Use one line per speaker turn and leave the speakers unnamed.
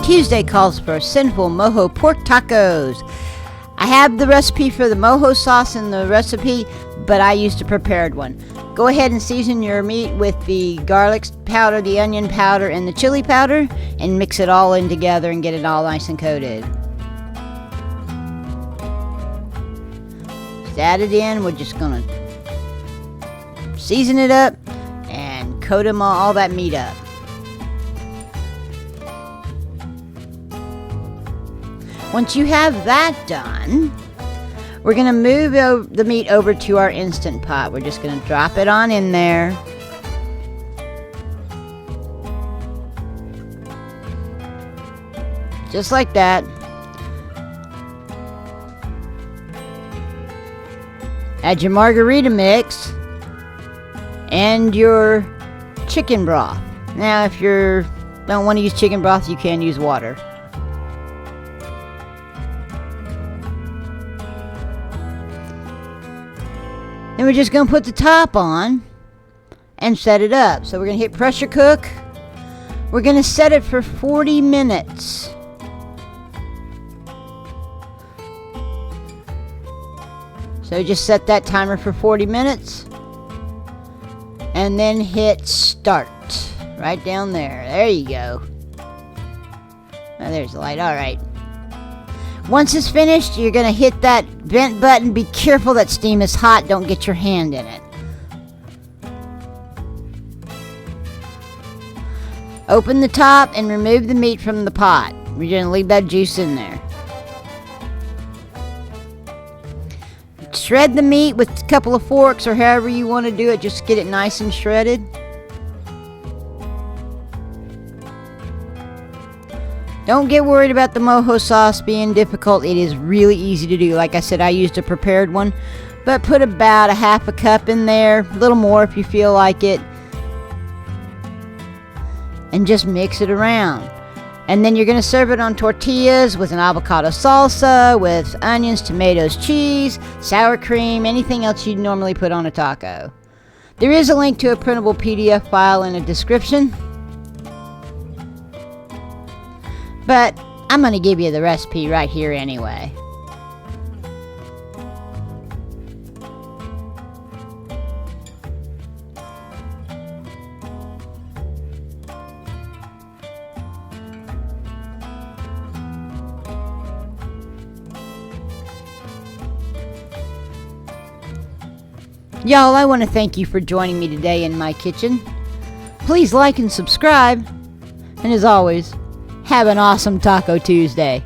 Tuesday calls for Cynful Mojo Pork Tacos. I have the recipe for the mojo sauce in the recipe, but I used a prepared one. Go ahead and season your meat with the garlic powder, the onion powder, and the chili powder, and mix it all in together and get it all nice and coated. Just add it in. We're just going to season it up and coat them all that meat up. Once you have that done, we're going to move the meat over to our Instant Pot. We're just going to drop it on in there. Just like that. Add your margarita mix and your chicken broth. Now, if you don't want to use chicken broth, you can use water. Then we're just going to put the top on and set it up. So we're going to hit pressure cook. We're going to set it for 40 minutes. So just set that timer for 40 minutes. And then hit start. Right down there. There you go. Oh, there's the light. All right. Once it's finished, you're going to hit that vent button. Be careful that steam is hot. Don't get your hand in it. Open the top and remove the meat from the pot. We're going to leave that juice in there. Shred the meat with a couple of forks or however you want to do it. Just get it nice and shredded. Don't get worried about the mojo sauce being difficult. It is really easy to do. Like I said, I used a prepared one. But put about a half a cup in there. A little more if you feel like it. And just mix it around. And then you're going to serve it on tortillas with an avocado salsa, with onions, tomatoes, cheese, sour cream, anything else you'd normally put on a taco. There is a link to a printable PDF file in the description. But I'm going to give you the recipe right here anyway. Y'all, I want to thank you for joining me today in my kitchen. Please like and subscribe. And as always, have an awesome Taco Tuesday.